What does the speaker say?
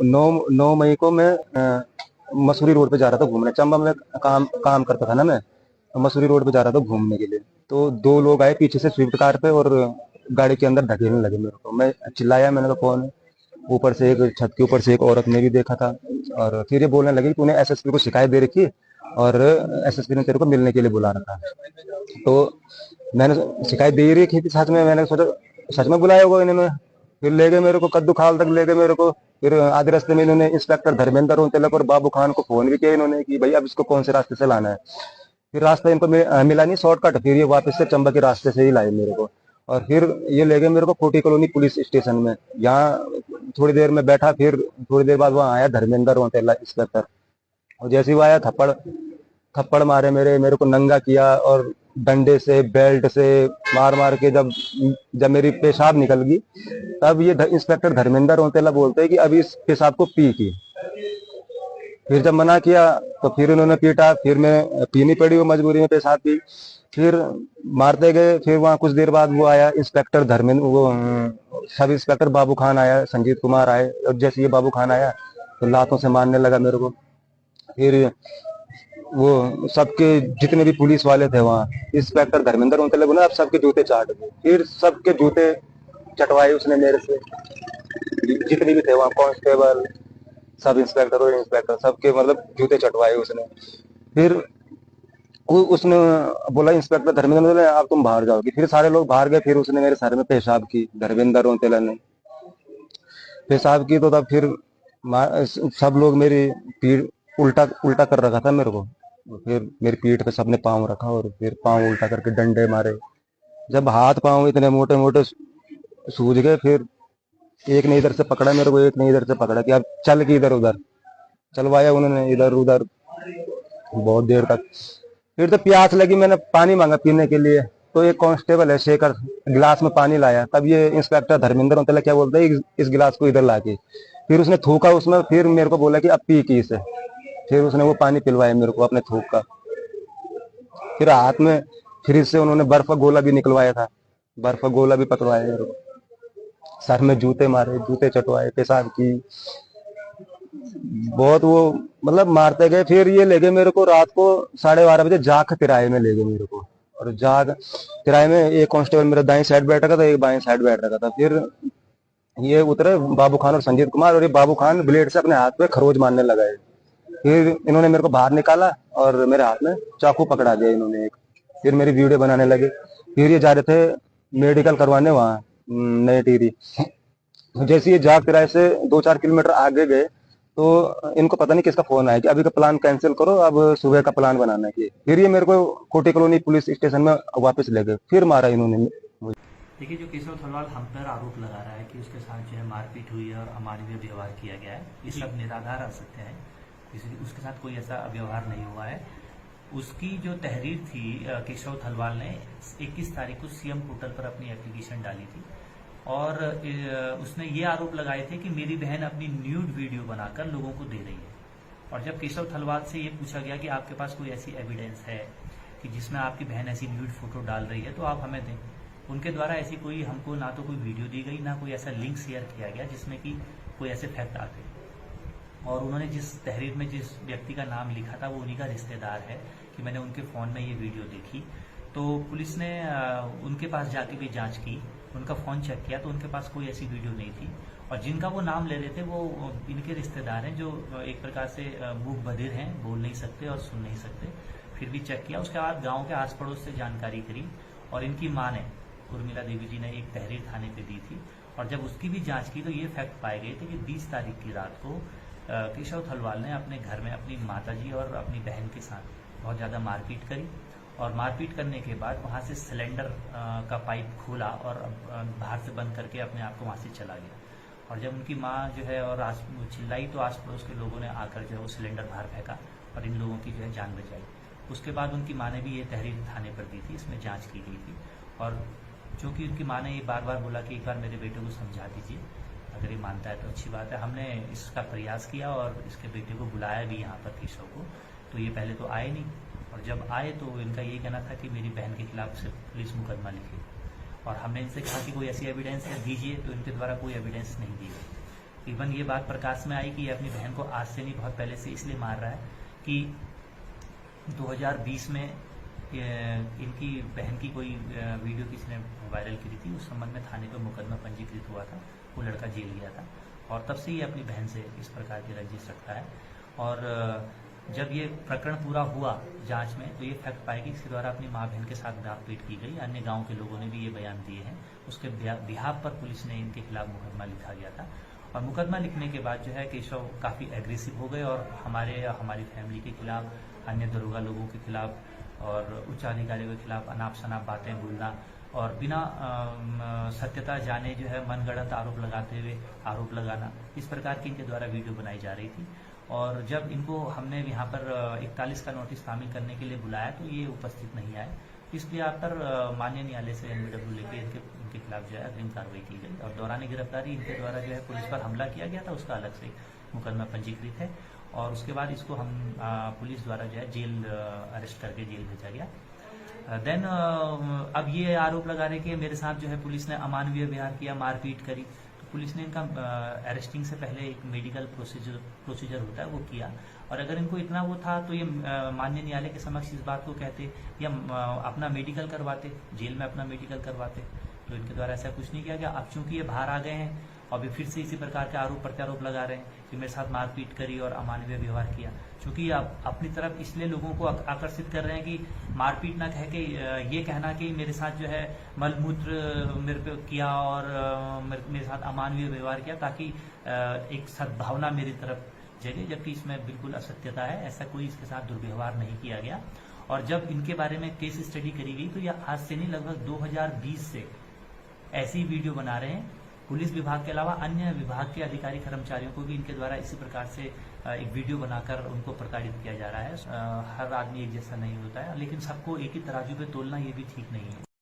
9 मई को मैं मसूरी रोड पे जा रहा था घूमने। चंबा में काम करता था ना मैं, मसूरी रोड पे जा रहा था घूमने के लिए। तो दो लोग आए पीछे से स्विफ्ट कार पे और गाड़ी के अंदर ढकेलने लगे मेरे को। मैं चिल्लाया, मैंने कहा कौन है। ऊपर से एक छत के ऊपर से एक औरत ने भी देखा था, और फिर ये बोलने लगी तूने एसएसपी को शिकायत दे रखी और एसएसपी ने तेरे को मिलने के लिए बुला रखा। तो मैंने शिकायत दे ही रखी थी सच में, मैंने सोचा सच में बुलाया होगा इन्होंने। फिर ले गए मेरे को, कद्दू खाल तक ले गए मेरे को। फिर आधे रास्ते में इन्होंने इंस्पेक्टर धर्मेंद्र तिलक और बाबू खान को फोन भी किया इन्होंने कि भाई अब इसको कौन से रास्ते से लाना है। फिर रास्ता इनको मिला नहीं शॉर्टकट, फिर ये वापस से चंबा के रास्ते से ही लाए मेरे को। और फिर ये ले गए मेरे को कोटी कॉलोनी पुलिस स्टेशन में। यहाँ थोड़ी देर में बैठा, फिर थोड़ी देर बाद वहाँ आया धर्मेंद्र रोतेला इंस्पेक्टर। और जैसे ही वो आया, थप्पड़ थप्पड़ मारे मेरे को नंगा किया और डंडे से बेल्ट से मार मार के जब जब मेरी पेशाब निकल गई, तब ये इंस्पेक्टर धर्मेंद्र रोतेला बोलते हैं कि अभी इस पेशाब को पी की। फिर जब मना किया तो फिर उन्होंने पीटा, फिर मैं पीनी पड़ी वो मजबूरी में पेशाब पी। फिर मारते गए। फिर वहाँ कुछ देर बाद वो आया इंस्पेक्टर धर्मेंद्र, वो सब इंस्पेक्टर बाबू खान आया, संजीत कुमार आए। और जैसे ये बाबू खान आया तो लातों से मारने लगा मेरे को। फिर वो सबके जितने भी पुलिस वाले थे वहाँ, इंस्पेक्टर धर्मेंद्र उनके लगे ना, अब सबके जूते चाट गए। फिर सबके जूते चटवाए उसने मेरे से, जितने भी थे वहाँ कांस्टेबल, सब इंस्पेक्टर और इंस्पेक्टर, सबके मतलब जूते चटवाए उसने। फिर उसने बोला इंस्पेक्टर धर्मेंद्र ने आप तुम बाहर जाओगे। फिर सारे लोग बाहर गए। फिर उसने मेरे सर में पेशाब की, धर्मेंद्र रोतेला ने पेशाब की। तो तब फिर सब लोग मेरी पीठ उल्टा उल्टा कर रखा था मेरे को। फिर मेरी पीठ पे सबने पाँव रखा और फिर पाँव उल्टा करके डंडे मारे। जब हाथ पाँव इतने मोटे मोटे सूज गए, फिर एक ने इधर से पकड़ा मेरे को, एक ने इधर से पकड़ा कि अब चल के इधर उधर चलवाया उन्होंने, इधर उधर बहुत देर तक। फिर तो प्यास लगी, मैंने पानी मांगा पीने के लिए। तो एक कांस्टेबल है शेखर, गिलास में पानी लाया। तब ये इंस्पेक्टर धर्मेंद्र रोतेला क्या बोलता है, इस गिलास को इधर ला के। फिर उसने थूका उसमें, फिर मेरे को बोला कि अब पी की इसे। फिर उसने वो पानी पिलवाया मेरे को अपने थूक का। फिर हाथ में फ्रिज से उन्होंने बर्फ का गोला भी निकलवाया था, बर्फ का गोला भी पकड़वाया मेरे को। सर में जूते मारे, जूते चटवाए, पेशाब की, बहुत वो मतलब मारते गए। फिर ये ले गए मेरे को रात को 12:30 बजे जाग तिराए में ले गए मेरे को। और जाग तिराए में एक कांस्टेबल मेरा दाएं साइड बैठ रखा था, एक बाएं साइड बैठ रखा था। फिर ये उतरे बाबू खान और संजीत कुमार, और ये बाबू खान ब्लेड से अपने हाथ पे खरोज मारने लगा है। फिर इन्होंने मेरे को बाहर निकाला और मेरे हाथ में चाकू पकड़ा दिया इन्होंने एक। फिर मेरी वीडियो बनाने लगे। फिर ये जा रहे थे मेडिकल करवाने वहाँ नई टिहरी। जैसे ये जाग तिराए से 2-4 किलोमीटर आगे गए तो इनको पता नहीं किसका फोन आया कि अभी का प्लान कैंसिल करो, अब सुबह का प्लान बनाना है। फिर ये मेरे को कोटी कॉलोनी पुलिस स्टेशन में वापस ले गए, फिर मारा इन्होंने मुझे। देखिए, जो केशव थलवाल हम पर आरोप लगा रहा है कि उसके साथ जो है मारपीट हुई है और अमानवीय व्यवहार किया गया है, ये सब निराधार असत्य है। उसके साथ कोई ऐसा व्यवहार नहीं हुआ है। उसकी जो तहरीर थी, केशव थलवाल ने 21 तारीख को सीएम पोर्टल पर अपनी एप्लीकेशन डाली थी और उसने ये आरोप लगाए थे कि मेरी बहन अपनी न्यूड वीडियो बनाकर लोगों को दे रही है। और जब केशव थलवाल से ये पूछा गया कि आपके पास कोई ऐसी एविडेंस है कि जिसमें आपकी बहन ऐसी न्यूड फोटो डाल रही है तो आप हमें दें। उनके द्वारा ऐसी कोई हमको ना तो कोई वीडियो दी गई, ना कोई ऐसा लिंक शेयर किया गया जिसमें कि कोई ऐसे फैक्ट आते। और उन्होंने जिस तहरीर में जिस व्यक्ति का नाम लिखा था वो उन्हीं का रिश्तेदार है कि मैंने उनके फ़ोन में ये वीडियो देखी। तो पुलिस ने उनके पास जाके भी जांच की, उनका फ़ोन चेक किया तो उनके पास कोई ऐसी वीडियो नहीं थी। और जिनका वो नाम ले रहे थे वो इनके रिश्तेदार हैं जो एक प्रकार से मूक बधिर हैं, बोल नहीं सकते और सुन नहीं सकते। फिर भी चेक किया। उसके बाद गाँव के आस पड़ोस से जानकारी करी और इनकी माँ ने, उर्मिला देवी जी ने, एक तहरीर थाने पे दी थी। और जब उसकी भी जांच की तो ये फैक्ट पाए गए थे कि 20 तारीख की रात को केशव थलवाल ने अपने घर में अपनी माताजी और अपनी बहन के साथ बहुत ज़्यादा मारपीट करी। और मारपीट करने के बाद वहाँ से सिलेंडर का पाइप खोला और बाहर से बंद करके अपने आप को वहाँ से चला गया। और जब उनकी माँ जो है और चिल्लाई तो आस पड़ोस के लोगों ने आकर जो है वो सिलेंडर बाहर फेंका और इन लोगों की जो है जान बचाई। उसके बाद उनकी माँ ने भी ये तहरीर थाने पर दी थी, इसमें जाँच की गई थी। और चूँकि उनकी माँ ने ये बार बार बोला कि एक बार मेरे बेटे को समझा दीजिए, अगर ये मानता है तो अच्छी बात है। हमने इसका प्रयास किया और इसके बेटे को बुलाया भी यहाँ पर केशव को। तो ये पहले तो आए नहीं, और जब आए तो इनका यही कहना था कि मेरी बहन के खिलाफ सिर्फ पुलिस मुकदमा लिखे। और हमने इनसे कहा कि कोई ऐसी एविडेंस है दीजिए, तो इनके द्वारा कोई एविडेंस नहीं दी गई। इवन ये बात प्रकाश में आई कि ये अपनी बहन को आज से नहीं, बहुत पहले से इसलिए मार रहा है कि 2020 में इनकी बहन की कोई वीडियो किसी ने वायरल की थी, उस संबंध में थाने पर मुकदमा पंजीकृत हुआ था, वो लड़का जेल गया था और तब से ये अपनी बहन से इस प्रकार की रंजिश रखता है। और जब ये प्रकरण पूरा हुआ जांच में तो ये फैक्ट पाया कि इसके द्वारा अपनी माँ बहन के साथ दागपीट की गई। अन्य गांव के लोगों ने भी ये बयान दिए हैं। उसके बिहाफ पर पुलिस ने इनके खिलाफ मुकदमा लिखा गया था और मुकदमा लिखने के बाद जो है केशव काफ़ी एग्रेसिव हो गए और हमारी फैमिली के खिलाफ, अन्य दरोगा लोगों के खिलाफ और उच्च अधिकारियों के खिलाफ अनाप शनाप बातें बोलना और बिना सत्यता जाने जो है मनगढ़ंत आरोप लगाते हुए आरोप लगाना, इस प्रकार की इनके द्वारा वीडियो बनाई जा रही थी। और जब इनको हमने यहाँ पर 41 का नोटिस शामिल करने के लिए बुलाया तो ये उपस्थित नहीं आए, इसलिए आप पर माननीय न्यायालय से NBW लेके इनके खिलाफ जो है अग्रिम कार्रवाई की गई और दौरान गिरफ्तारी इनके द्वारा जो है पुलिस पर हमला किया गया था, उसका अलग से मुकदमा पंजीकृत है और उसके बाद इसको हम पुलिस द्वारा जो है जेल अरेस्ट करके जेल भेजा गया। देन अब ये आरोप लगा रहे कि मेरे साथ जो है पुलिस ने अमानवीय व्यवहार किया, मारपीट करी, तो पुलिस ने इनका अरेस्टिंग से पहले एक मेडिकल प्रोसीजर होता है वो किया और अगर इनको इतना वो था तो ये माननीय न्यायालय के समक्ष इस बात को कहते या अपना मेडिकल करवाते, जेल में अपना मेडिकल करवाते, तो इनके द्वारा ऐसा कुछ नहीं किया गया। अब चूंकि ये बाहर आ गए हैं और भी फिर से इसी प्रकार के आरोप प्रत्यारोप लगा रहे हैं कि मेरे साथ मारपीट करी और अमानवीय व्यवहार किया, क्योंकि आप अपनी तरफ इसलिए लोगों को आकर्षित कर रहे हैं कि मारपीट ना कह के ये कहना कि मेरे साथ जो है मलमूत्र मेरे पे किया और मेरे साथ अमानवीय व्यवहार किया, ताकि एक सद्भावना मेरी तरफ जगह, जबकि इसमें बिल्कुल असत्यता है। ऐसा कोई इसके साथ दुर्व्यवहार नहीं किया गया। और जब इनके बारे में केस स्टडी करी गई तो यह आज से नहीं, लगभग 2020 से ऐसी वीडियो बना रहे हैं। पुलिस विभाग के अलावा अन्य विभाग के अधिकारी कर्मचारियों को भी इनके द्वारा इसी प्रकार से एक वीडियो बनाकर उनको प्रताड़ित किया जा रहा है। हर आदमी एक जैसा नहीं होता है, लेकिन सबको एक ही तराजू पे तोलना ये भी ठीक नहीं है।